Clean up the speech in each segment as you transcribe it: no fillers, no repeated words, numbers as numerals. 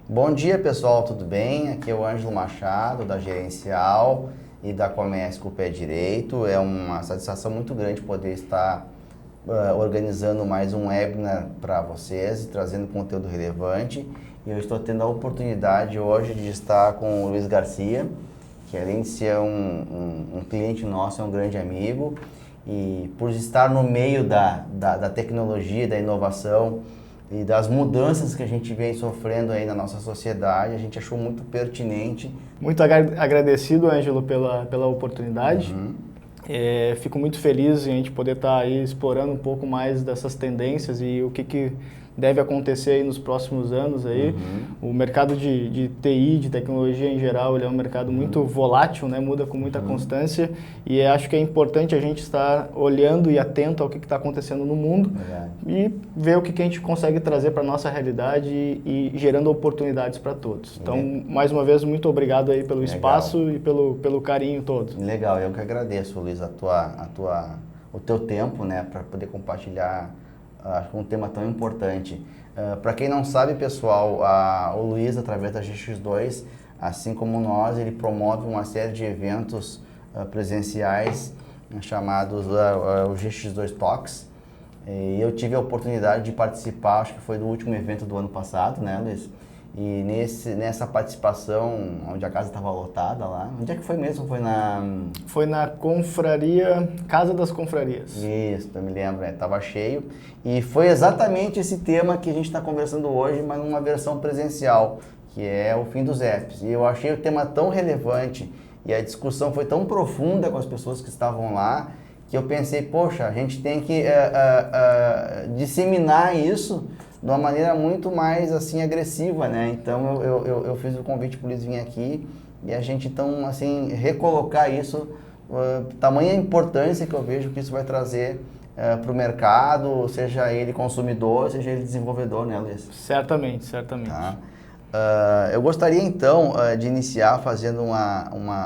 Bom dia, pessoal, tudo bem? Aqui é o Ângelo Machado, da Gerencial e da Comércio com o Pé Direito. É uma satisfação muito grande poder estar organizando mais um webinar para vocês e trazendo conteúdo relevante. E eu estou tendo a oportunidade hoje de estar com o Luiz Garcia, que além de ser um cliente nosso, é um grande amigo. E por estar no meio da tecnologia, da inovação e das mudanças que a gente vem sofrendo aí na nossa sociedade, a gente achou muito pertinente. Muito agradecido, Ângelo, pela oportunidade. Fico muito feliz em a gente poder estar aí explorando um pouco mais dessas tendências e o que deve acontecer aí nos próximos anos aí. O mercado de TI, de tecnologia em geral, ele é um mercado muito volátil, né? Muda com muita constância e acho que é importante a gente estar olhando e atento ao que está acontecendo no mundo e ver o que a gente consegue trazer para a nossa realidade e gerando oportunidades para todos. Então, mais uma vez, muito obrigado aí pelo espaço e pelo carinho todo. Legal, eu que agradeço, Luiz, o teu tempo, né, para poder compartilhar um tema tão importante. Para quem não sabe, pessoal, o Luiz, através da GX2, assim como nós, ele promove uma série de eventos presenciais chamados o GX2 Talks. E eu tive a oportunidade de participar, acho que foi do último evento do ano passado, né, Luiz? E nessa participação, onde a casa estava lotada lá, onde é que foi mesmo? Foi na confraria, Casa das Confrarias. Isso, eu me lembro, estava cheio. E foi exatamente esse tema que a gente está conversando hoje, mas numa versão presencial, que é o fim dos apps. E eu achei o tema tão relevante e a discussão foi tão profunda com as pessoas que estavam lá, que eu pensei, poxa, a gente tem que disseminar isso de uma maneira muito mais assim agressiva, né? Então eu fiz o convite para o Luiz vir aqui e a gente então assim recolocar isso, tamanha importância que eu vejo que isso vai trazer para o mercado, seja ele consumidor, seja ele desenvolvedor, né, Luiz? Certamente, certamente. Tá. Eu gostaria então de iniciar fazendo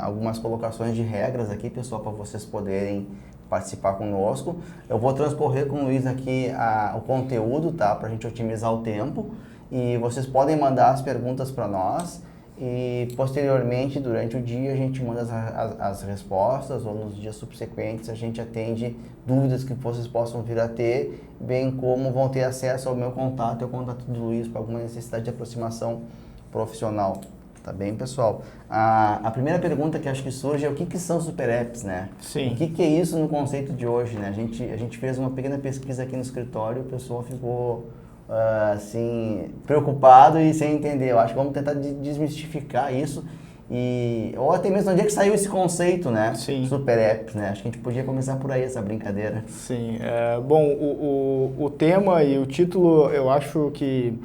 algumas colocações de regras aqui, pessoal, para vocês poderem participar conosco. Eu vou transcorrer com o Luiz aqui o conteúdo, tá? Para a gente otimizar o tempo. E vocês podem mandar as perguntas para nós e posteriormente, durante o dia, a gente manda as respostas ou nos dias subsequentes a gente atende dúvidas que vocês possam vir a ter, bem como vão ter acesso ao meu contato e ao contato do Luiz para alguma necessidade de aproximação profissional. Tá bem, pessoal? A primeira pergunta que acho que surge é o que são super apps, né? Sim. O que é isso no conceito de hoje, né? A gente fez uma pequena pesquisa aqui no escritório, o pessoal ficou assim, preocupado e sem entender. Eu acho que vamos tentar desmistificar isso ou até mesmo onde é que saiu esse conceito, né? Sim. Super apps, né? Acho que a gente podia começar por aí essa brincadeira. Sim. Bom, o tema e o título, eu acho que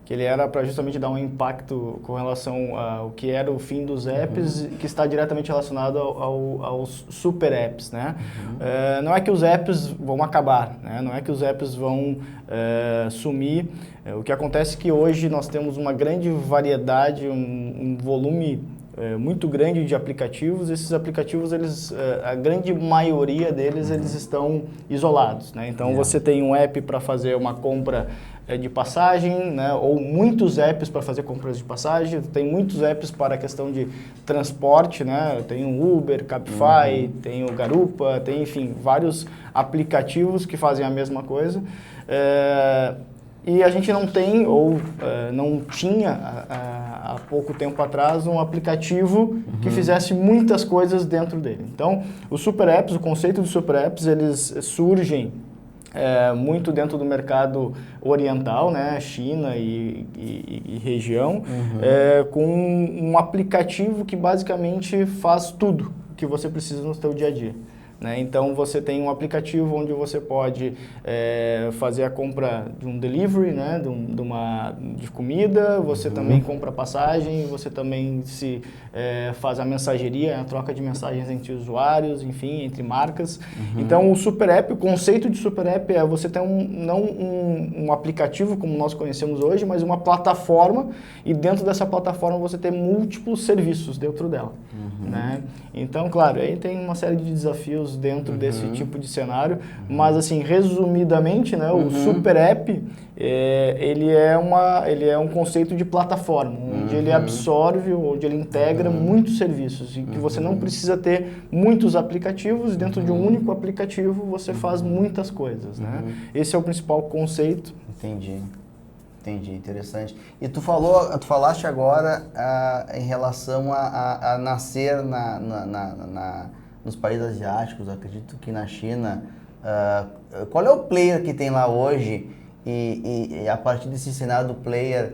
ele era para justamente dar um impacto com relação ao que era o fim dos apps, que está diretamente relacionado aos super apps, né? Não é que os apps vão acabar, né? Não é que os apps vão sumir. O que acontece é que hoje nós temos uma grande variedade, um volume muito grande de aplicativos. Esses aplicativos, a grande maioria deles, eles estão isolados, né? Então, você tem um app para fazer uma compra de passagem, né? Ou muitos apps para fazer compras de passagem, tem muitos apps para a questão de transporte, né? Tem o Uber, Cabify, tem o Garupa, tem, enfim, vários aplicativos que fazem a mesma coisa. E a gente não tem, ou não tinha há pouco tempo atrás, um aplicativo que fizesse muitas coisas dentro dele. Então, os super apps, o conceito de super apps, eles surgem muito dentro do mercado oriental, né, China e região, com um aplicativo que basicamente faz tudo que você precisa no seu dia a dia. Né? Então, você tem um aplicativo onde você pode fazer a compra de um delivery, né? de comida, você também compra passagem, você também faz a mensageria, a troca de mensagens entre usuários, enfim, entre marcas. Então, o super app, o conceito de super app é você ter não um aplicativo como nós conhecemos hoje, mas uma plataforma, e dentro dessa plataforma você ter múltiplos serviços dentro dela. Né? Então, claro, aí tem uma série de desafios sucessos dentro desse tipo de cenário, mas assim, resumidamente, né, o Super App, ele é um conceito de plataforma, onde ele absorve, onde ele integra muitos serviços, e que você não precisa ter muitos aplicativos, dentro de um único aplicativo você faz muitas coisas, né? Esse é o principal conceito. Entendi, interessante. E tu falaste agora em relação a nascer nos países asiáticos, acredito que na China. Qual é o player que tem lá hoje e a partir desse cenário do player,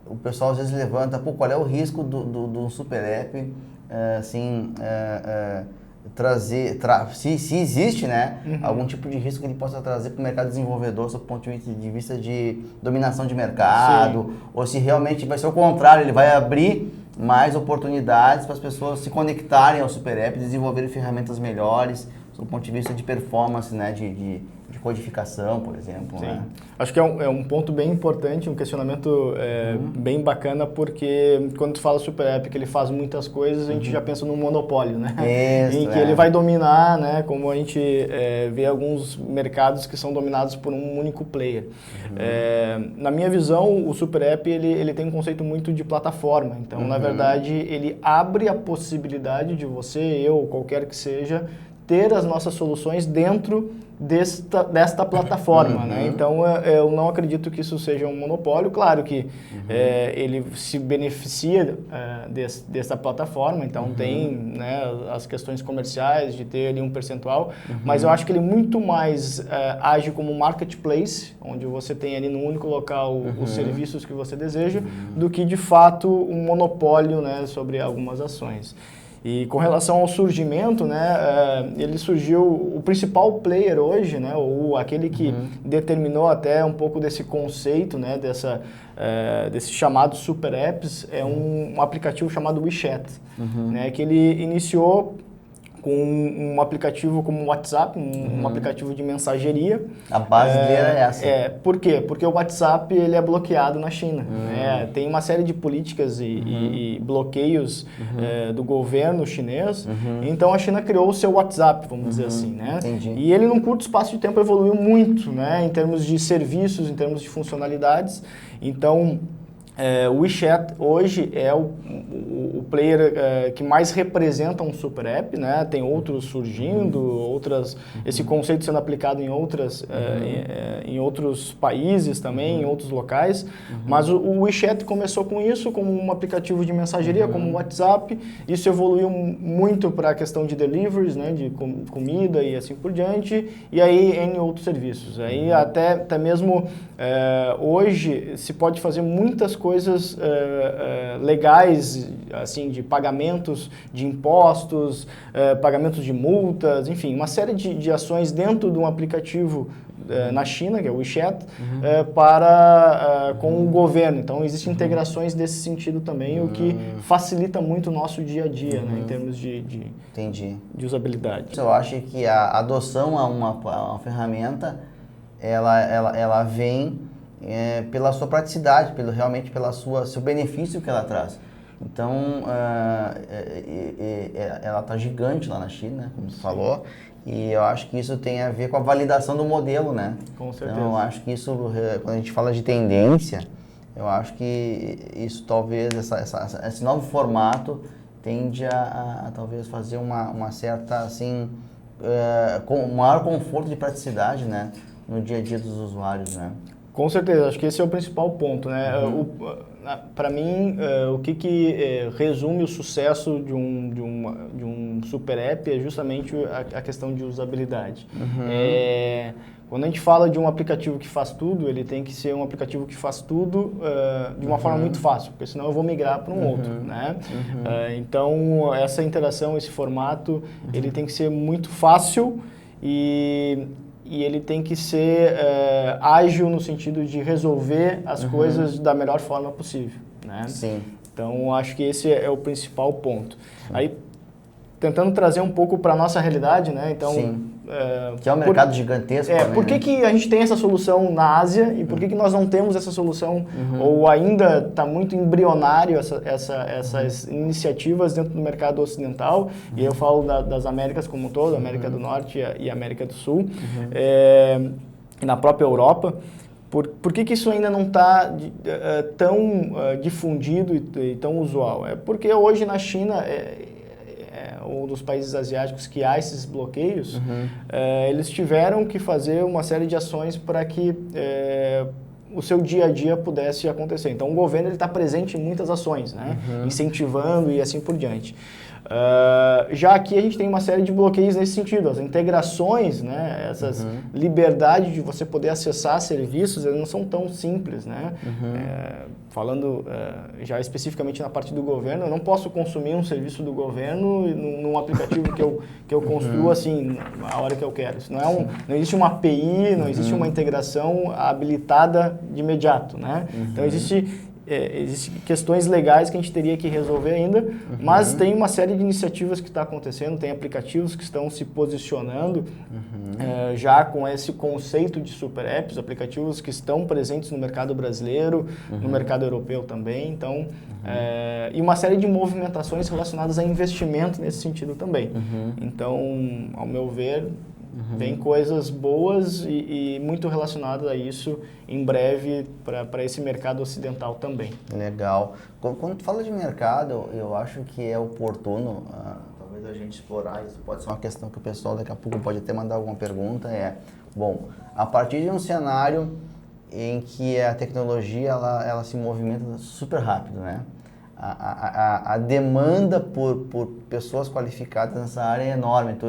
o pessoal às vezes levanta, qual é o risco do Super App, se existe, né, algum tipo de risco que ele possa trazer para o mercado desenvolvedor, sob o ponto de vista de dominação de mercado, ou se realmente vai ser o contrário, ele vai abrir mais oportunidades para as pessoas se conectarem ao Super App, desenvolverem ferramentas melhores, do ponto de vista de performance, né, de codificação, por exemplo. Sim. Né? Acho que é um ponto bem importante, um questionamento bem bacana, porque quando tu fala Super App, que ele faz muitas coisas, a gente já pensa num monopólio, né? Isso, em que ele vai dominar, né? Como a gente vê alguns mercados que são dominados por um único player. Na minha visão, o Super App, ele tem um conceito muito de plataforma. Então, na verdade, ele abre a possibilidade de você, eu, qualquer que seja, ter as nossas soluções dentro desta plataforma, né? Então, eu não acredito que isso seja um monopólio. Claro que ele se beneficia dessa plataforma, então tem, né, as questões comerciais de ter ali um percentual, mas eu acho que ele muito mais age como um marketplace, onde você tem ali no único local os serviços que você deseja, do que de fato um monopólio, né, sobre algumas ações. E com relação ao surgimento, né, ele surgiu, o principal player hoje, né, ou aquele que determinou até um pouco desse conceito, né, desse chamado Super Apps, é um aplicativo chamado WeChat, né, que ele iniciou com um aplicativo como o WhatsApp, um aplicativo de mensageria. A base dele é essa. Por quê? Porque o WhatsApp ele é bloqueado na China. Né? Tem uma série de políticas e bloqueios do governo chinês. Então a China criou o seu WhatsApp, vamos dizer assim. Né? Entendi. E ele, num curto espaço de tempo, evoluiu muito, né? Em termos de serviços, em termos de funcionalidades. Então, o WeChat hoje é o player que mais representa um Super App, né? Tem outros surgindo, esse conceito sendo aplicado em outros países também, em outros locais, mas o WeChat começou com isso, como um aplicativo de mensageria, como o WhatsApp. Isso evoluiu muito para a questão de deliveries, né? De comida e assim por diante, e aí em outros serviços. Aí até mesmo hoje se pode fazer muitas coisas legais, assim, de pagamentos de impostos, pagamentos de multas, enfim, uma série de ações dentro de um aplicativo na China, que é o WeChat, com o governo. Então, existem integrações desse sentido também, o que facilita muito o nosso dia a dia, né, em termos de usabilidade. Eu acho que a adoção a uma ferramenta, ela vem pela sua praticidade, realmente pelo seu benefício que ela traz. Então, ela está gigante lá na China, né, como você falou, e eu acho que isso tem a ver com a validação do modelo, né? Com certeza. Então, eu acho que isso, quando a gente fala de tendência, eu acho que isso talvez, esse novo formato tende a talvez fazer uma certa, assim, com maior conforto de praticidade, né, no dia a dia dos usuários, né? Com certeza, acho que esse é o principal ponto, né? Para mim, o que resume o sucesso de um Super App é justamente a questão de usabilidade. Quando a gente fala de um aplicativo que faz tudo, ele tem que ser um aplicativo que faz tudo de uma forma muito fácil, porque senão eu vou migrar para um outro, né? Então, essa interação, esse formato, ele tem que ser muito fácil e ele tem que ser ágil no sentido de resolver as coisas da melhor forma possível, né? Sim. Então, acho que esse é o principal ponto. Aí, tentando trazer um pouco para a nossa realidade, né? Então, sim. Que é um mercado gigantesco também, por que né? que a gente tem essa solução na Ásia e por que que nós não temos essa solução, ou ainda está muito embrionário essas iniciativas dentro do mercado ocidental, e eu falo das Américas como um todo, América do Norte e América do Sul, e na própria Europa. Por que que isso ainda não está tão difundido e tão usual? É porque hoje na China, ou dos países asiáticos que há esses bloqueios, eles tiveram que fazer uma série de ações para que o seu dia a dia pudesse acontecer. Então o governo está presente em muitas ações, né? Incentivando e assim por diante. Já aqui a gente tem uma série de bloqueios nesse sentido, as integrações, né, essas liberdades de você poder acessar serviços, elas não são tão simples, né? Falando já especificamente na parte do governo, eu não posso consumir um serviço do governo num aplicativo que eu construo assim, a hora que eu quero. Isso não existe uma API, não existe uma integração habilitada de imediato, né? Então existem questões legais que a gente teria que resolver ainda, mas tem uma série de iniciativas que está acontecendo, tem aplicativos que estão se posicionando já com esse conceito de super apps, aplicativos que estão presentes no mercado brasileiro, no mercado europeu também, então, e uma série de movimentações relacionadas a investimento nesse sentido também. Então, ao meu ver, tem coisas boas e muito relacionadas a isso em breve para esse mercado ocidental também. Legal. Quando tu fala de mercado, eu acho que é oportuno, talvez a gente explorar isso. Pode ser uma questão que o pessoal daqui a pouco pode até mandar alguma pergunta. Bom, a partir de um cenário em que a tecnologia ela se movimenta super rápido, né? A demanda por pessoas qualificadas nessa área é enorme. Tu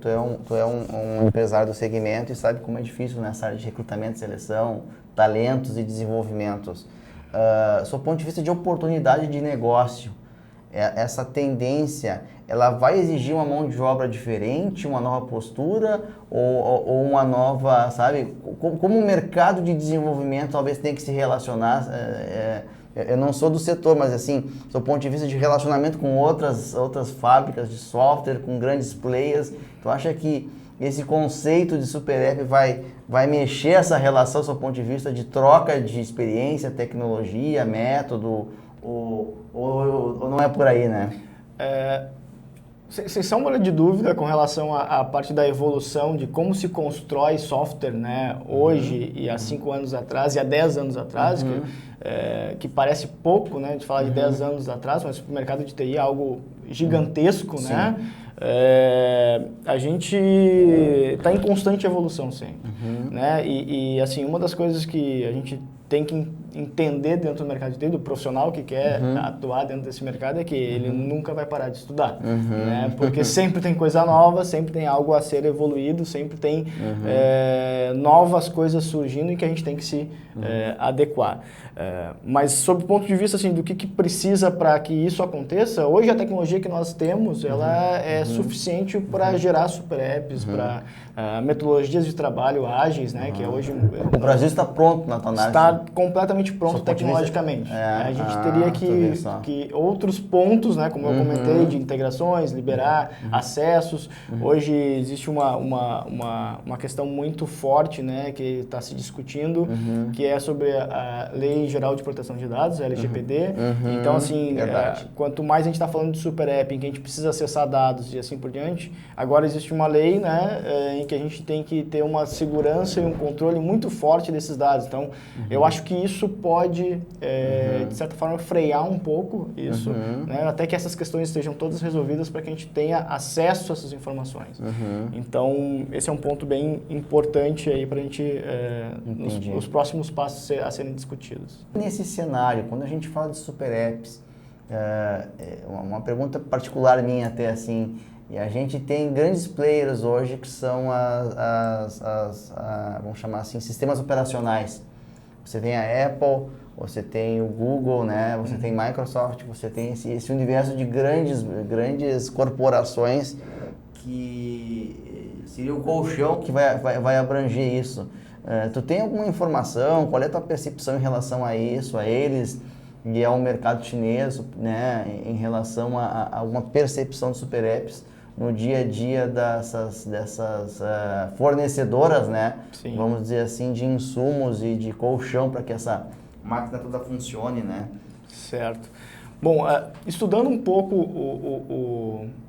é um empresário do segmento e sabe como é difícil nessa área de recrutamento, seleção, talentos e desenvolvimentos. Sob o ponto de vista de oportunidade de negócio, essa tendência, ela vai exigir uma mão de obra diferente, uma nova postura ou uma nova, sabe? Como o mercado de desenvolvimento talvez tenha que se relacionar. Eu não sou do setor, mas assim, do ponto de vista de relacionamento com outras fábricas de software, com grandes players, tu acha que esse conceito de super app vai mexer essa relação, do seu ponto de vista de troca de experiência, tecnologia, método, ou não é por aí, né? Sem sombra de dúvida com relação à parte da evolução de como se constrói software, né, hoje e há 5 anos atrás e há 10 anos atrás, que parece pouco, né, de falar de 10 anos atrás, mas o mercado de TI é algo gigantesco, né? A gente está em constante evolução sempre, né? E assim, uma das coisas que a gente tem que entender dentro do mercado de TI, do profissional que quer atuar dentro desse mercado, é que ele nunca vai parar de estudar, né? Porque sempre tem coisa nova, sempre tem algo a ser evoluído, sempre tem novas coisas surgindo e que a gente tem que se adequar. Mas sob o ponto de vista assim, do que precisa para que isso aconteça, hoje a tecnologia que nós temos, ela é suficiente para gerar super apps, para metodologias de trabalho ágeis, né? Que hoje o Brasil está pronto na tua análise. Está completamente pronto tecnologicamente. A gente teria que outros pontos, né, como eu comentei, de integrações, liberar acessos. Hoje existe uma questão muito forte, né, que está se discutindo, que é sobre a Lei Geral de Proteção de Dados, a LGPD. Então, assim, quanto mais a gente está falando de super app, em que a gente precisa acessar dados e assim por diante, agora existe uma lei, né, em que a gente tem que ter uma segurança e um controle muito forte desses dados. Então, eu acho que isso pode, de certa forma, frear um pouco isso, né? Até que essas questões estejam todas resolvidas para que a gente tenha acesso a essas informações. Então, esse é um ponto bem importante aí para a gente, nos próximos passos a serem discutidos. Nesse cenário, quando a gente fala de super apps, uma pergunta particular minha até assim, e a gente tem grandes players hoje que são vamos chamar assim, sistemas operacionais. Você tem a Apple, você tem o Google, né? Você tem Microsoft, você tem esse universo de grandes corporações que seria o colchão que vai abranger isso. Tu tem alguma informação? Qual é a tua percepção em relação a isso, a eles e ao mercado chinês, né? Em relação a uma percepção de super apps? no dia a dia dessas fornecedoras, né? Sim. Vamos dizer assim, de insumos e de colchão para que essa máquina toda funcione, né? Certo. Bom, estudando um pouco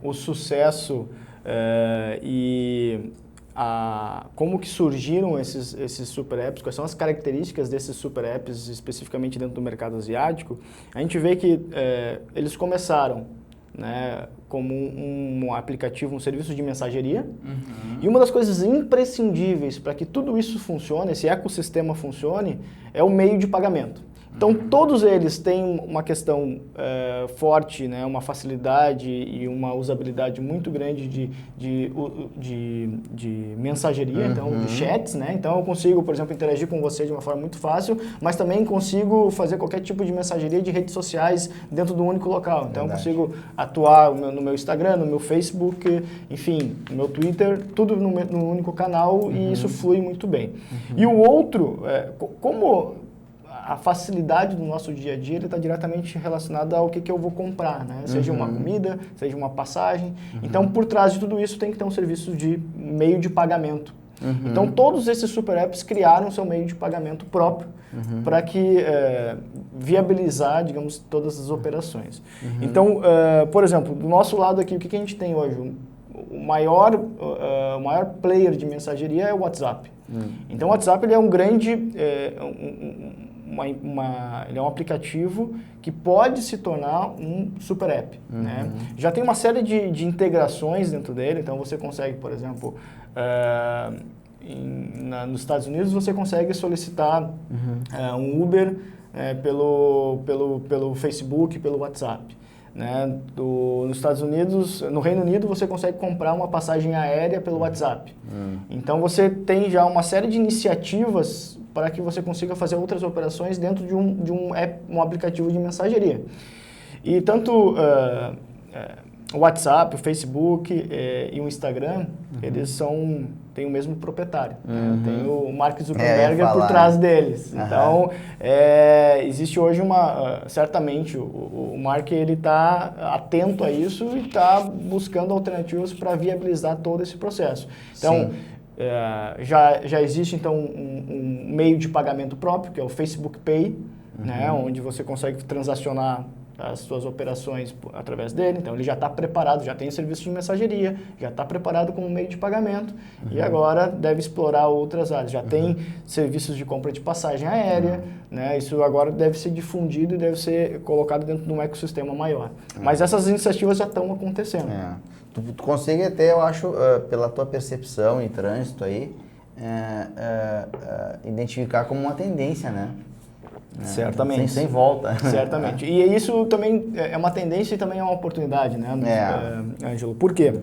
o sucesso e como que surgiram esses super apps, quais são as características desses super apps, especificamente dentro do mercado asiático, a gente vê que eles começaram, né, como um aplicativo, um serviço de mensageria. E uma das coisas imprescindíveis para que tudo isso funcione, esse ecossistema funcione, é o meio de pagamento. Então, todos eles têm uma questão forte, né, uma facilidade e uma usabilidade muito grande de mensageria, então, de chats, né? Então, eu consigo, por exemplo, interagir com você de uma forma muito fácil, mas também consigo fazer qualquer tipo de mensageria de redes sociais dentro do único local. Então, eu consigo atuar no meu Instagram, no meu Facebook, enfim, no meu Twitter, tudo no único canal e isso flui muito bem. E o outro, como a facilidade do nosso dia a dia está diretamente relacionada ao que eu vou comprar, né? Seja uma comida, seja uma passagem. Então, por trás de tudo isso, tem que ter um serviço de meio de pagamento. Então, todos esses super apps criaram seu meio de pagamento próprio para que viabilizar, digamos, todas as operações. Então, por exemplo, do nosso lado aqui, o que a gente tem hoje? O maior player de mensageria é o WhatsApp. Então, o WhatsApp ele é um grande... ele é um aplicativo que pode se tornar um super app. Né? Já tem uma série de integrações dentro dele, então você consegue, por exemplo, nos Estados Unidos você consegue solicitar um Uber pelo Facebook, pelo WhatsApp. Né? Nos Estados Unidos, no Reino Unido, você consegue comprar uma passagem aérea pelo WhatsApp. Então, você tem já uma série de iniciativas para que você consiga fazer outras operações dentro de um aplicativo de mensageria. E tanto o WhatsApp, o Facebook e o Instagram, eles têm o mesmo proprietário. Né? Tem o Mark Zuckerberg por trás deles. Então, existe hoje certamente, o Mark está atento a isso e está buscando alternativas para viabilizar todo esse processo. Então, já existe então um meio de pagamento próprio, que é o Facebook Pay, né, onde você consegue transacionar as suas operações através dele. Então, ele já está preparado, já tem serviço de mensageria, já está preparado como meio de pagamento e agora deve explorar outras áreas. Já tem serviços de compra de passagem aérea, né? Isso agora deve ser difundido e deve ser colocado dentro de um ecossistema maior. Mas essas iniciativas já estão acontecendo. Tu consegue até, eu acho, pela tua percepção e trânsito aí, identificar como uma tendência, né? Certamente. Sem volta. Certamente. E isso também é uma tendência e também é uma oportunidade, né, Ângelo? Por quê?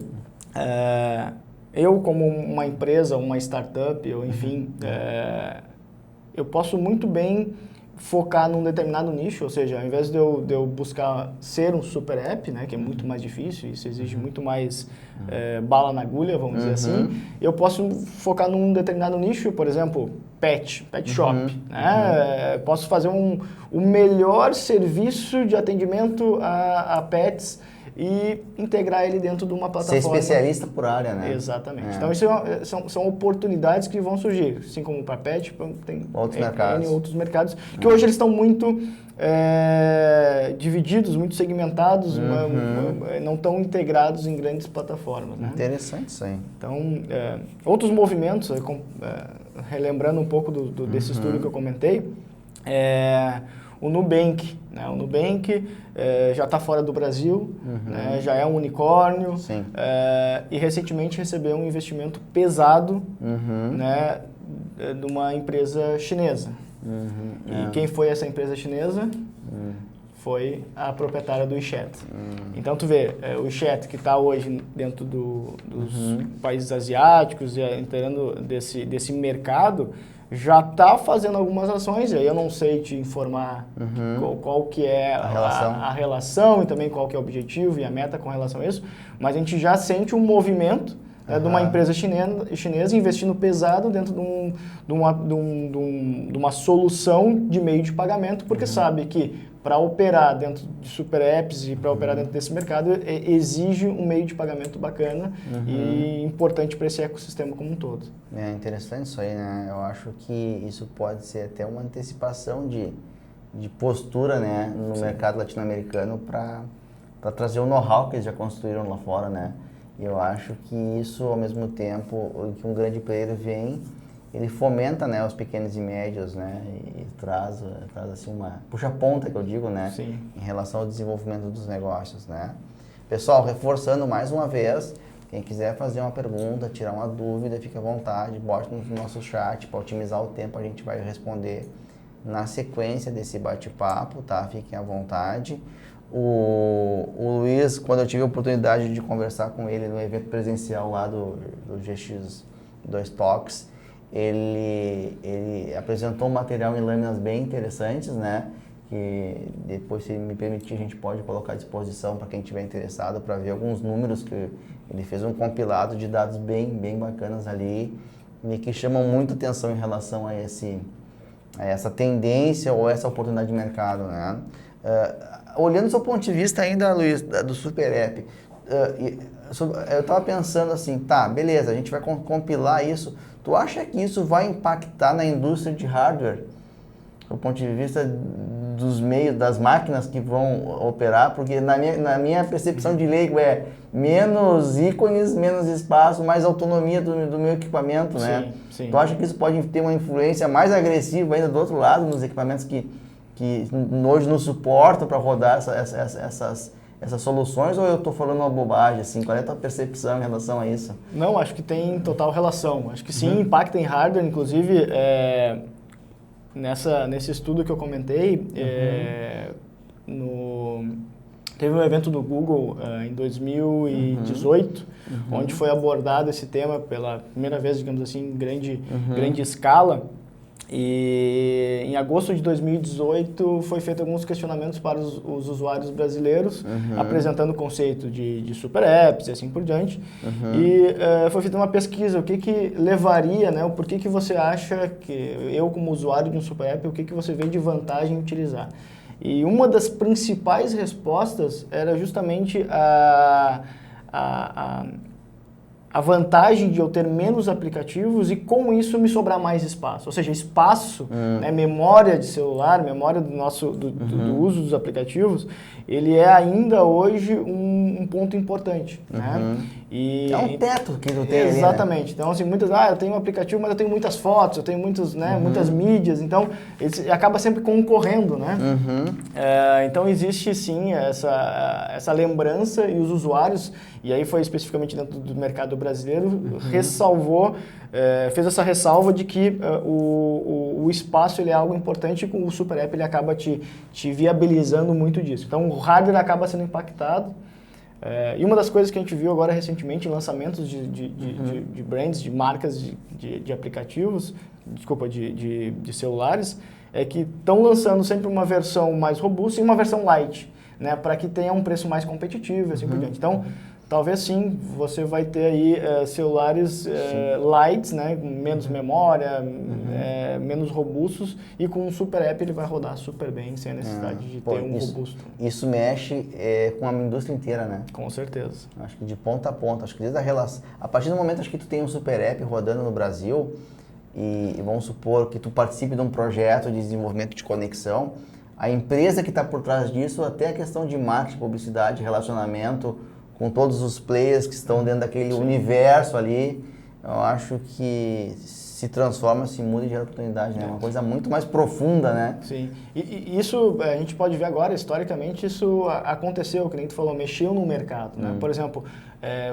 Eu, como uma empresa, uma startup, enfim, eu posso muito bem focar num determinado nicho, ou seja, ao invés de eu buscar ser um super app, né, que é muito mais difícil, isso exige muito mais bala na agulha, vamos dizer assim, eu posso focar num determinado nicho, por exemplo, pet shop. Né? Posso fazer o melhor serviço de atendimento a pets e integrar ele dentro de uma plataforma. Ser especialista por área, né? Exatamente. Então, isso são oportunidades que vão surgir, assim como para pet, tem outros mercados, que hoje eles estão muito divididos, muito segmentados, não estão integrados em grandes plataformas. Né? Interessante isso aí. Então, outros movimentos, relembrando um pouco desse estudo que eu comentei, o Nubank. Né? O Nubank já está fora do Brasil, né? Já é um unicórnio e recentemente recebeu um investimento pesado né? De uma empresa chinesa. E quem foi essa empresa chinesa? Foi a proprietária do WeChat. Então, tu vê, o WeChat que está hoje dentro dos países asiáticos e entrando desse mercado, já está fazendo algumas ações, e aí eu não sei te informar qual que é a relação e também qual que é o objetivo e a meta com relação a isso, mas a gente já sente um movimento né, de uma empresa chinesa investindo pesado dentro de uma solução de meio de pagamento, porque sabe que para operar dentro de super apps e para operar dentro desse mercado exige um meio de pagamento bacana e importante para esse ecossistema como um todo. É interessante isso aí, né? Eu acho que isso pode ser até uma antecipação de postura, né, no mercado latino-americano para trazer o know-how que eles já construíram lá fora, né? E eu acho que isso, ao mesmo tempo que um grande player vem, ele fomenta, né, os pequenos e médios, né, e traz assim puxa ponta, que eu digo, né, Sim. em relação ao desenvolvimento dos negócios, né. Pessoal, reforçando mais uma vez, quem quiser fazer uma pergunta, tirar uma dúvida, fique à vontade, bote no nosso chat, para otimizar o tempo a gente vai responder na sequência desse bate-papo, tá, fiquem à vontade. O Luiz, quando eu tive a oportunidade de conversar com ele no evento presencial lá do GX2 Talks, ele apresentou um material em lâminas bem interessantes, né? Que depois, se me permitir, a gente pode colocar à disposição para quem estiver interessado para ver alguns números que ele fez um compilado de dados bem bacanas ali e que chamam muito atenção em relação a essa tendência ou essa oportunidade de mercado, né? Olhando do seu ponto de vista ainda, Luiz, do Super App, eu estava pensando assim, tá, beleza, a gente vai compilar isso. Tu acha que isso vai impactar na indústria de hardware, do ponto de vista dos meios, das máquinas que vão operar? Porque na minha percepção de leigo é menos ícones, menos espaço, mais autonomia do meu equipamento, né? Sim. Tu acha que isso pode ter uma influência mais agressiva ainda do outro lado, nos equipamentos que hoje não suportam para rodar essas soluções, ou eu estou falando uma bobagem, assim? Qual é a tua percepção em relação a isso? Não, acho que tem total relação. Acho que sim, impacta em hardware, inclusive nesse estudo que eu comentei, teve um evento do Google em 2018, onde foi abordado esse tema pela primeira vez, digamos assim, em grande escala. E em agosto de 2018 foi feito alguns questionamentos para os usuários brasileiros, apresentando o conceito de super apps e assim por diante. E foi feita uma pesquisa, o que levaria, né, por que você acha que eu como usuário de um super app, o que você vê de vantagem em utilizar? E uma das principais respostas era justamente a vantagem de eu ter menos aplicativos e com isso me sobrar mais espaço. Ou seja, espaço, né, memória de celular, memória do uso dos aplicativos, ele é ainda hoje um ponto importante. Né? E, é um teto que tu tem. Exatamente. Ali, né? Então, assim, eu tenho um aplicativo, mas eu tenho muitas fotos, eu tenho muitas mídias, então ele acaba sempre concorrendo, né? Então, existe sim essa lembrança e os usuários, e aí foi especificamente dentro do mercado brasileiro, fez essa ressalva de que o espaço ele é algo importante e com o Super App ele acaba te viabilizando muito disso. Então, o hardware acaba sendo impactado. E uma das coisas que a gente viu agora recentemente em lançamentos de brands, de marcas de aplicativos, de celulares, é que estão lançando sempre uma versão mais robusta e uma versão light, né, para que tenha um preço mais competitivo e assim por diante. Então, talvez sim, você vai ter aí celulares lights, né, com menos memória, menos robustos, e com um super app ele vai rodar super bem, sem a necessidade de ter um robusto. Isso mexe com a indústria inteira, né? Com certeza. Acho que de ponta a ponta, acho que desde a partir do momento que tu tem um super app rodando no Brasil, e vamos supor que tu participe de um projeto de desenvolvimento de conexão, a empresa que está por trás disso, até a questão de marketing, publicidade, relacionamento com todos os players que estão dentro daquele universo ali, eu acho que se transforma, se muda e gera oportunidade, né? É uma coisa muito mais profunda, né? Sim. E isso, a gente pode ver agora, historicamente, isso aconteceu, que nem tu falou, mexeu no mercado, né? Por exemplo,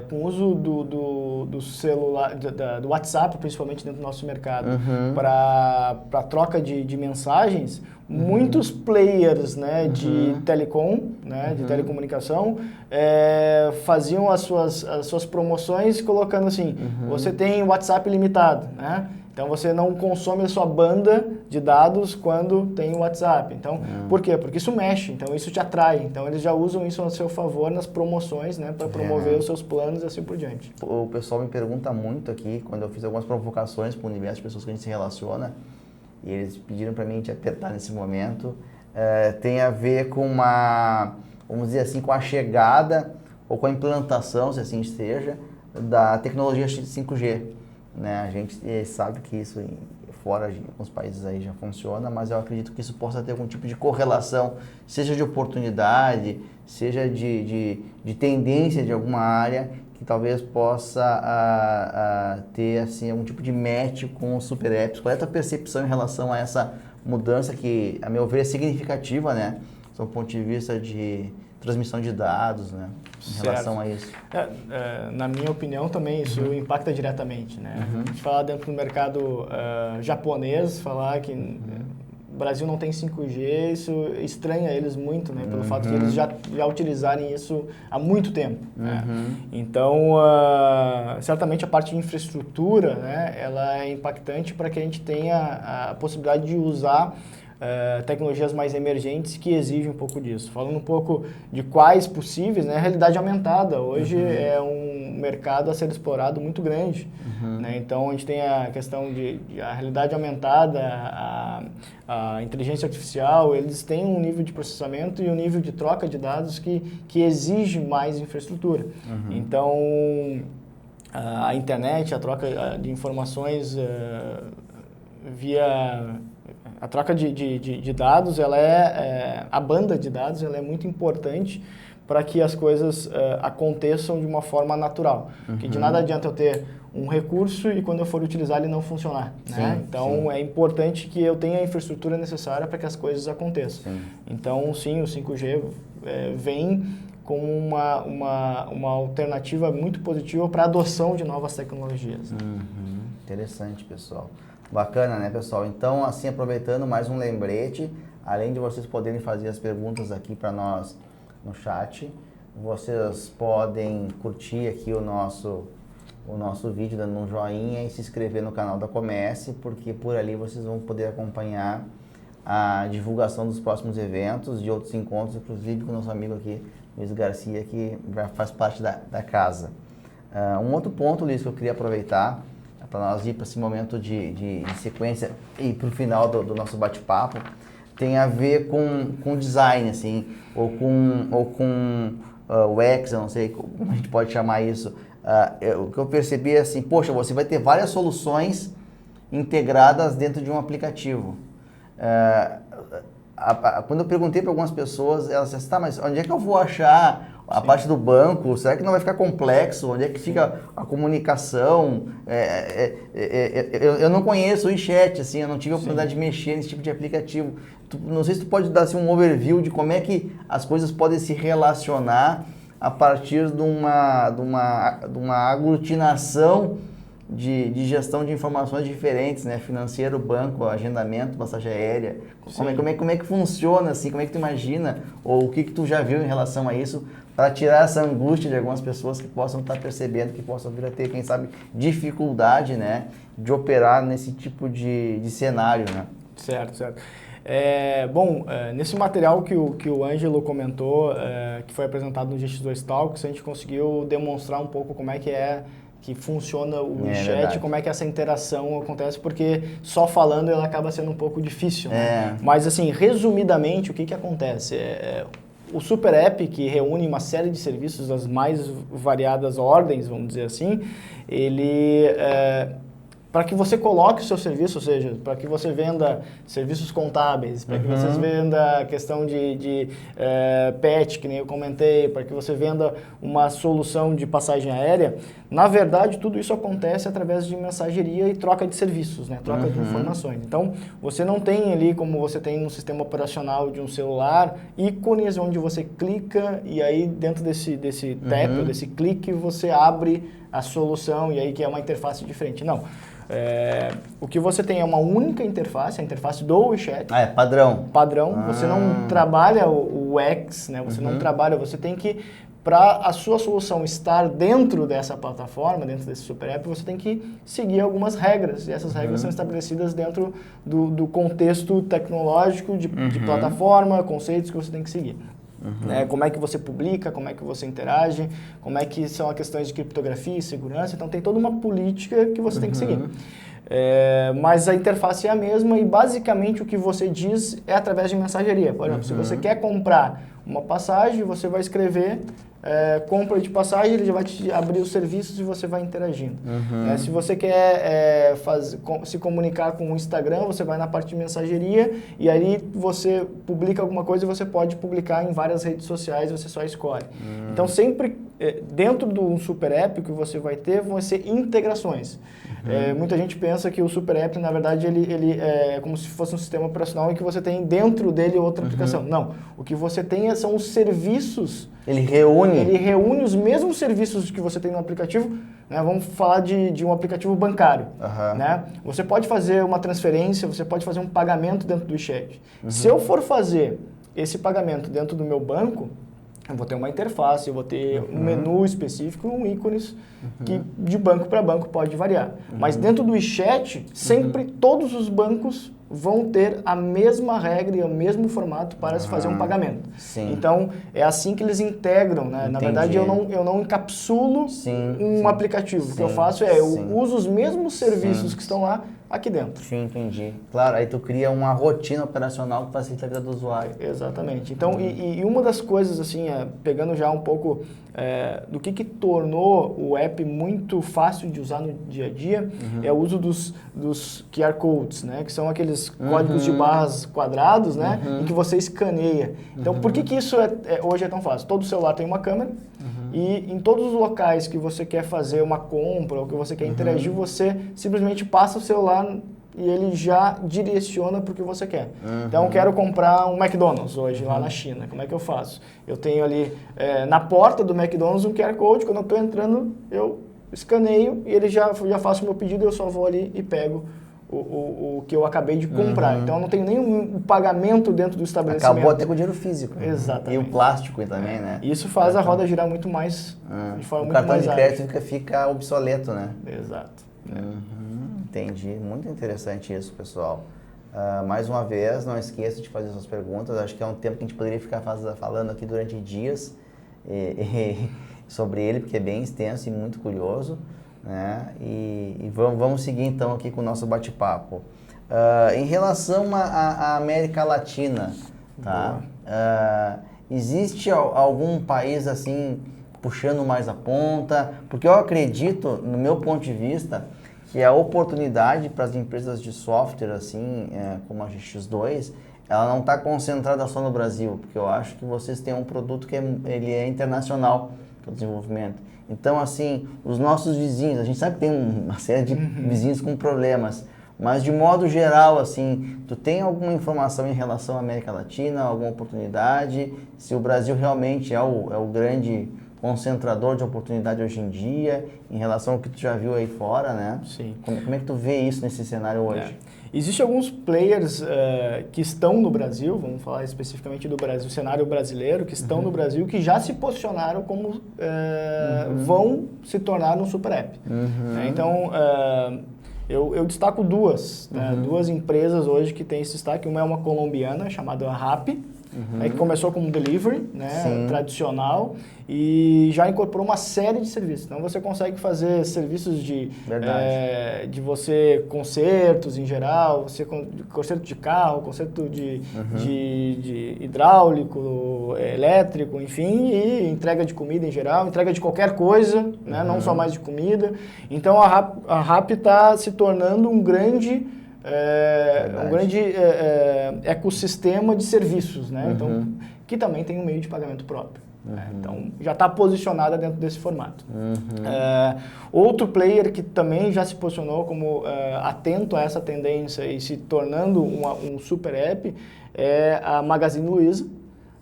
com o uso do celular, do WhatsApp, principalmente dentro do nosso mercado, para troca de mensagens, muitos players, né, de telecom, né, de telecomunicação, faziam as suas promoções colocando assim, você tem WhatsApp limitado, né? Então você não consome a sua banda de dados quando tem o WhatsApp. Então, por quê? Porque isso mexe, então isso te atrai. Então eles já usam isso a seu favor nas promoções, né, para promover os seus planos e assim por diante. O pessoal me pergunta muito aqui, quando eu fiz algumas provocações para o universo de pessoas que a gente se relaciona, e eles pediram para mim te apertar nesse momento, tem a ver com vamos dizer assim, com a chegada ou com a implantação, se assim esteja, da tecnologia 5G. Né? A gente sabe que isso fora de alguns países aí já funciona, mas eu acredito que isso possa ter algum tipo de correlação, seja de oportunidade, seja de tendência de alguma área, que talvez possa ter assim, algum tipo de match com os super apps. Qual é a tua percepção em relação a essa mudança que, a meu ver, é significativa, né? Do ponto de vista de transmissão de dados, né? Em relação a isso. Na minha opinião também isso impacta diretamente, né? A gente falar dentro do mercado japonês, falar que o Brasil não tem 5G, isso estranha eles muito, né? Pelo fato de eles já utilizarem isso há muito tempo. Né? Então, certamente a parte de infraestrutura, né? Ela é impactante para que a gente tenha a possibilidade de usar tecnologias mais emergentes que exigem um pouco disso. Falando um pouco de quais possíveis, né? A realidade aumentada hoje é um mercado a ser explorado muito grande. Né? Então, a gente tem a questão de a realidade aumentada, a inteligência artificial, eles têm um nível de processamento e um nível de troca de dados que exige mais infraestrutura. Então, a internet, a troca de informações via... A troca de dados, a banda de dados, ela é muito importante para que as coisas aconteçam de uma forma natural. Porque de nada adianta eu ter um recurso e quando eu for utilizar ele não funcionar. Né? Então, é importante que eu tenha a infraestrutura necessária para que as coisas aconteçam. Então, sim, o 5G vem como uma alternativa muito positiva para a adoção de novas tecnologias. Interessante, pessoal. Bacana, né, pessoal? Então, assim, aproveitando mais um lembrete, além de vocês poderem fazer as perguntas aqui para nós no chat, vocês podem curtir aqui o nosso vídeo dando um joinha e se inscrever no canal da Comece, porque por ali vocês vão poder acompanhar a divulgação dos próximos eventos, de outros encontros, inclusive com o nosso amigo aqui, Luiz Garcia, que faz parte da casa. Um outro ponto, Luiz, que eu queria aproveitar, para nós ir para esse momento de sequência e para o final do nosso bate-papo, tem a ver com design, assim, ou com UX, eu não sei como a gente pode chamar isso. O que eu percebi é assim, poxa, você vai ter várias soluções integradas dentro de um aplicativo. Quando eu perguntei para algumas pessoas, elas disseram, tá, mas onde é que eu vou achar a parte do banco? Será que não vai ficar complexo? Onde é que fica a comunicação? Eu não conheço o WeChat, assim, eu não tive a oportunidade de mexer nesse tipo de aplicativo. Não sei se tu pode dar assim, um overview de como é que as coisas podem se relacionar a partir de uma aglutinação de gestão de informações diferentes, né? Financeiro, banco, agendamento, passagem aérea. Como é que funciona, assim? Como é que tu imagina? Ou o que tu já viu em relação a isso para tirar essa angústia de algumas pessoas que possam estar percebendo, que possam vir a ter, quem sabe, dificuldade, né? De operar nesse tipo de cenário, né? Certo. Nesse material que o Ângelo comentou, que foi apresentado no GX2 Talks, a gente conseguiu demonstrar um pouco como é que funciona o WeChat, como é que essa interação acontece, porque só falando ela acaba sendo um pouco difícil, né? Mas assim, resumidamente, o que acontece? O Super App, que reúne uma série de serviços das mais variadas ordens, vamos dizer assim, ele... para que você coloque o seu serviço, ou seja, para que você venda serviços contábeis, para que você venda a questão de pet, que nem eu comentei, para que você venda uma solução de passagem aérea, na verdade, tudo isso acontece através de mensageria e troca de serviços, né? Troca de informações. Então, você não tem ali, como você tem no sistema operacional de um celular, ícones onde você clica e aí dentro desse tap, desse clique, você abre a solução e aí que é uma interface diferente. Não. O que você tem é uma única interface, a interface do WeChat. Padrão. Padrão. Você não trabalha o X, né? Você não trabalha, você tem que para a sua solução estar dentro dessa plataforma, dentro desse super app, você tem que seguir algumas regras, e essas regras são estabelecidas dentro do contexto tecnológico, de plataforma, conceitos que você tem que seguir. Né? Como é que você publica, como é que você interage, como é que são as questões de criptografia e segurança, então tem toda uma política que você tem que seguir. Mas a interface é a mesma e basicamente o que você diz é através de mensageria. Por exemplo, se você quer comprar uma passagem, você vai escrever compra de passagem, ele já vai te abrir os serviços e você vai interagindo. Se você quer se comunicar com o Instagram, você vai na parte de mensageria e aí você publica alguma coisa e você pode publicar em várias redes sociais, você só escolhe. Então sempre dentro do super app o que você vai ter vão ser integrações. Muita gente pensa que o super app, na verdade, ele é como se fosse um sistema operacional em que você tem dentro dele outra aplicação. Não, o que você tem são os serviços. Ele reúne os mesmos serviços que você tem no aplicativo, né? Vamos falar de um aplicativo bancário. Né? Você pode fazer uma transferência, você pode fazer um pagamento dentro do WeChat. Se eu for fazer esse pagamento dentro do meu banco, eu vou ter uma interface, eu vou ter um menu específico, um ícones que de banco para banco pode variar. Mas dentro do WeChat, sempre todos os bancos vão ter a mesma regra e o mesmo formato para se fazer um pagamento. Então, é assim que eles integram, né? Na verdade, eu não encapsulo um aplicativo. O que eu faço é, eu uso os mesmos serviços que estão lá aqui dentro. Sim, entendi. Claro, aí tu cria uma rotina operacional que facilita a vida do usuário. Exatamente. Então, e uma das coisas, assim, pegando já um pouco do que tornou o app muito fácil de usar no dia a dia, é o uso dos QR Codes, né? Que são aqueles códigos de barras quadrados, né? Em que você escaneia. Então, por que isso hoje é tão fácil? Todo celular tem uma câmera e em todos os locais que você quer fazer uma compra ou que você quer interagir, você simplesmente passa o celular e ele já direciona para o que você quer. Então, eu quero comprar um McDonald's hoje lá na China. Como é que eu faço? Eu tenho ali na porta do McDonald's um QR Code. Quando eu estou entrando, eu escaneio e ele já faz o meu pedido. Eu só vou ali e pego o que eu acabei de comprar. Então, eu não tenho nenhum pagamento dentro do estabelecimento. Acabou até com o dinheiro físico. Exatamente. E o plástico também, né? Isso faz a roda girar muito mais, de forma muito mais ágil. O cartão de crédito fica obsoleto, né? Exato. Entendi. Muito interessante isso, pessoal. Mais uma vez, não esqueça de fazer suas perguntas. Acho que é um tema que a gente poderia ficar falando aqui durante dias sobre ele, porque é bem extenso e muito curioso. Né? E vamos seguir então aqui com o nosso bate-papo. Em relação à América Latina, tá? Existe algum país assim puxando mais a ponta? Porque eu acredito, no meu ponto de vista, que a oportunidade para as empresas de software assim, como a GX2, ela não está concentrada só no Brasil, porque eu acho que vocês têm um produto que ele é internacional para o desenvolvimento. Então, assim, os nossos vizinhos, a gente sabe que tem uma série de vizinhos com problemas, mas de modo geral, assim, tu tem alguma informação em relação à América Latina, alguma oportunidade? Se o Brasil realmente é o grande concentrador de oportunidade hoje em dia, em relação ao que tu já viu aí fora, né? Sim. Como é que tu vê isso nesse cenário hoje? Existem alguns players que estão no Brasil, vamos falar especificamente do Brasil, cenário brasileiro, que estão no Brasil, que já se posicionaram como vão se tornar um super app. Então, eu destaco duas empresas hoje que têm esse destaque. Uma é uma colombiana chamada Rappi, que começou como delivery, né, tradicional, e já incorporou uma série de serviços. Então, você consegue fazer serviços de você, consertos em geral, conserto de carro, conserto de hidráulico, elétrico, enfim, e entrega de comida em geral, entrega de qualquer coisa, né, não só mais de comida. Então, a Rappi está se tornando um grande ecossistema de serviços, né? Então, que também tem um meio de pagamento próprio. Então, já está posicionada dentro desse formato. Outro player que também já se posicionou como atento a essa tendência e se tornando um super app é a Magazine Luiza.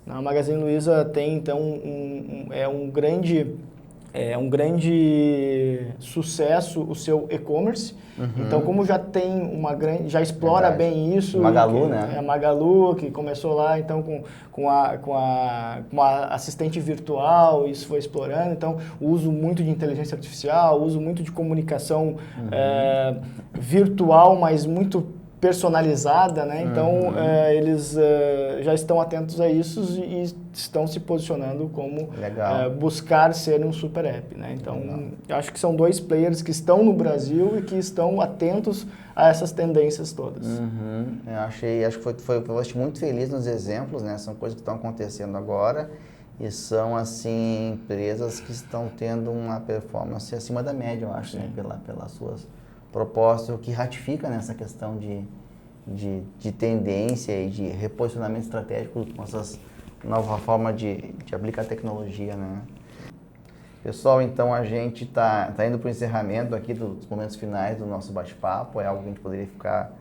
A Magazine Luiza tem, então, um grande é um grande sucesso o seu e-commerce. Então, como já tem uma grande, já explora bem isso. Magalu, né? É a Magalu, que começou lá, então, com a assistente virtual, isso foi explorando. Então, o uso muito de inteligência artificial, o uso muito de comunicação virtual, mas muito personalizada, né? Então, eles já estão atentos a isso e estão se posicionando como buscar ser um super app, né? Então, eu acho que são 2 players que estão no Brasil e que estão atentos a essas tendências todas. Acho que foi muito feliz nos exemplos, né? São coisas que estão acontecendo agora e são, assim, empresas que estão tendo uma performance acima da média, eu acho, né? Pelas suas propostas, o que ratifica nessa questão de tendência e de reposicionamento estratégico com essas nova forma de aplicar tecnologia, né? Pessoal, então a gente tá indo para o encerramento aqui dos momentos finais do nosso bate-papo. É algo que a gente poderia ficar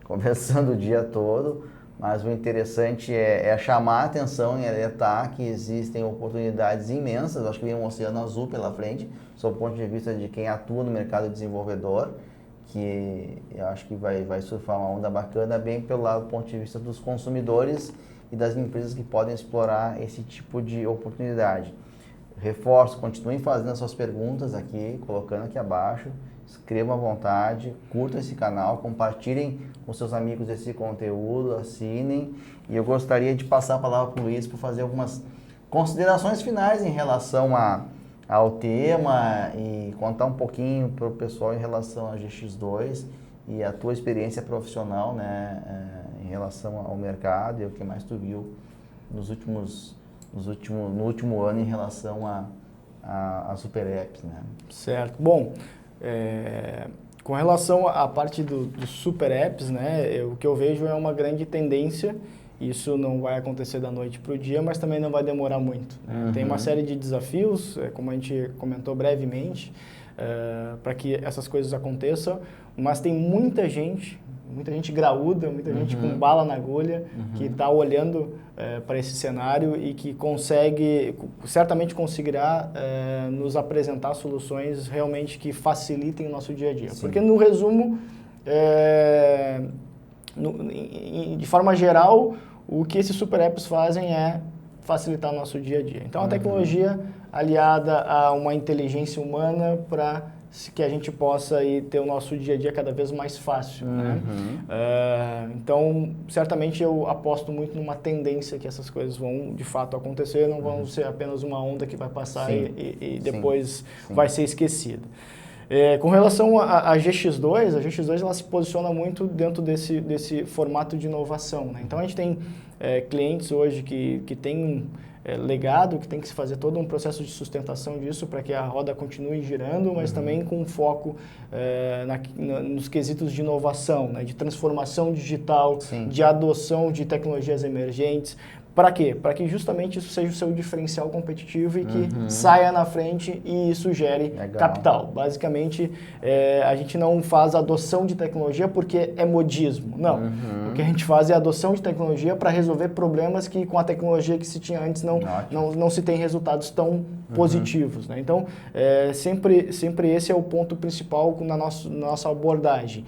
conversando o dia todo, mas o interessante é chamar a atenção e alertar que existem oportunidades imensas. Acho que vem um oceano azul pela frente, sob o ponto de vista de quem atua no mercado desenvolvedor, que eu acho que vai surfar uma onda bacana, bem pelo ponto de vista dos consumidores e das empresas que podem explorar esse tipo de oportunidade. Reforço, continuem fazendo as suas perguntas aqui, colocando aqui abaixo, escrevam à vontade, curtam esse canal, compartilhem com seus amigos esse conteúdo, assinem. E eu gostaria de passar a palavra para o Luiz para fazer algumas considerações finais em relação ao tema e contar um pouquinho para o pessoal em relação a GX2 e a tua experiência profissional, né, em relação ao mercado e o que mais tu viu no último ano em relação a super apps, né? Certo. Bom, com relação à parte dos super apps, né, o que eu vejo é uma grande tendência. Isso não vai acontecer da noite para o dia, mas também não vai demorar muito, né? Tem uma série de desafios, como a gente comentou brevemente, para que essas coisas aconteçam, mas tem muita gente graúda, muita gente com bala na agulha, que está olhando para esse cenário e que certamente conseguirá nos apresentar soluções realmente que facilitem o nosso dia a dia. Sim. Porque, no resumo, de forma geral, o que esses super apps fazem é facilitar o nosso dia a dia. Então, a tecnologia aliada a uma inteligência humana para que a gente possa aí ter o nosso dia a dia cada vez mais fácil, né? Então, certamente eu aposto muito numa tendência que essas coisas vão de fato acontecer, não vão ser apenas uma onda que vai passar e depois vai ser esquecida. Com relação à GX2, a GX2 ela se posiciona muito dentro desse formato de inovação, né? Então, a gente tem clientes hoje que têm legado, que tem que se fazer todo um processo de sustentação disso para que a roda continue girando, mas também com foco nos quesitos de inovação, né? De transformação digital, de adoção de tecnologias emergentes. Para quê? Para que justamente isso seja o seu diferencial competitivo e que saia na frente e isso gere capital. Basicamente, a gente não faz adoção de tecnologia porque é modismo. Não. O que a gente faz é adoção de tecnologia para resolver problemas que com a tecnologia que se tinha antes não se tem resultados tão positivos, né? Então, sempre esse é o ponto principal na nossa abordagem.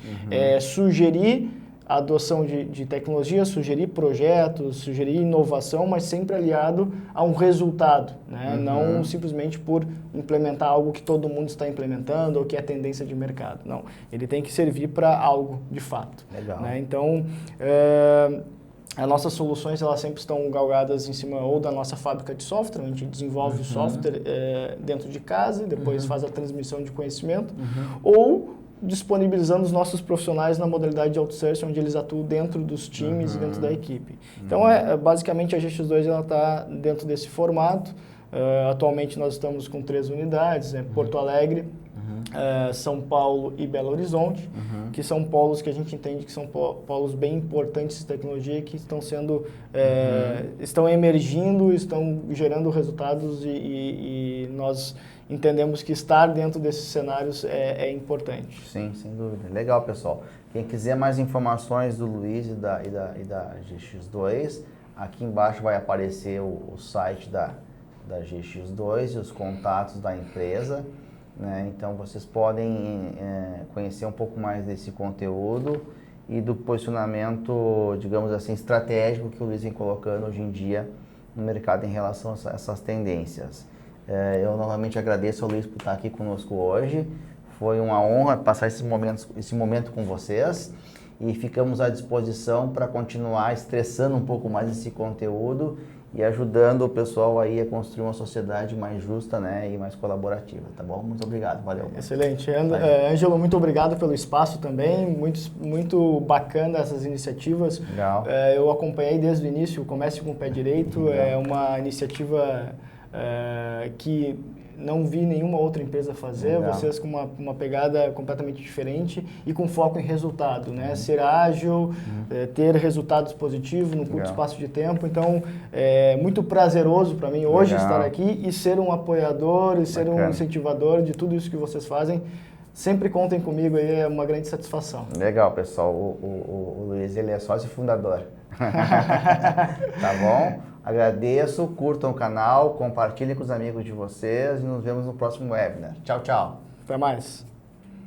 Sugerir a adoção de tecnologia, sugerir projetos, sugerir inovação, mas sempre aliado a um resultado, né? Não simplesmente por implementar algo que todo mundo está implementando ou que é tendência de mercado. Não, ele tem que servir para algo de fato. Legal. Né? Então, as nossas soluções elas sempre estão galgadas em cima ou da nossa fábrica de software, a gente desenvolve o software dentro de casa e depois faz a transmissão de conhecimento, ou disponibilizando os nossos profissionais na modalidade de outsourcing, onde eles atuam dentro dos times e dentro da equipe. Então, basicamente, a GX2 está dentro desse formato. Atualmente, nós estamos com 3 unidades, Porto Alegre, São Paulo e Belo Horizonte, que são polos que a gente entende que são polos bem importantes de tecnologia que estão estão emergindo, estão gerando resultados e nós entendemos que estar dentro desses cenários é importante. Sim, sem dúvida. Legal, pessoal. Quem quiser mais informações do Luiz e da GX2, aqui embaixo vai aparecer o site da GX2 e os contatos da empresa, né? Então vocês podem conhecer um pouco mais desse conteúdo e do posicionamento, digamos assim, estratégico que o Luiz vem colocando hoje em dia no mercado em relação a essas tendências. Eu novamente agradeço ao Luiz por estar aqui conosco hoje. Foi uma honra passar esse momento com vocês e ficamos à disposição para continuar estressando um pouco mais esse conteúdo e ajudando o pessoal aí a construir uma sociedade mais justa, né, e mais colaborativa, tá bom? Muito obrigado, valeu. Excelente. Ângelo, muito obrigado pelo espaço também, muito bacana essas iniciativas. Legal. Eu acompanhei desde o início, o Comece com o Pé Direito, Legal. é uma iniciativa que não vi nenhuma outra empresa fazer, Legal. vocês com uma pegada completamente diferente e com foco em resultado, né? Ser ágil, ter resultados positivos no curto Legal. espaço de tempo. Então, é muito prazeroso para mim hoje Legal. estar aqui e ser um apoiador e ser Bacana. um incentivador de tudo isso que vocês fazem. Sempre contem comigo aí, é uma grande satisfação. Legal, pessoal. O Luiz, ele é sócio fundador. Tá bom? Agradeço, curtam o canal, compartilhem com os amigos de vocês e nos vemos no próximo webinar. Tchau, tchau. Até mais.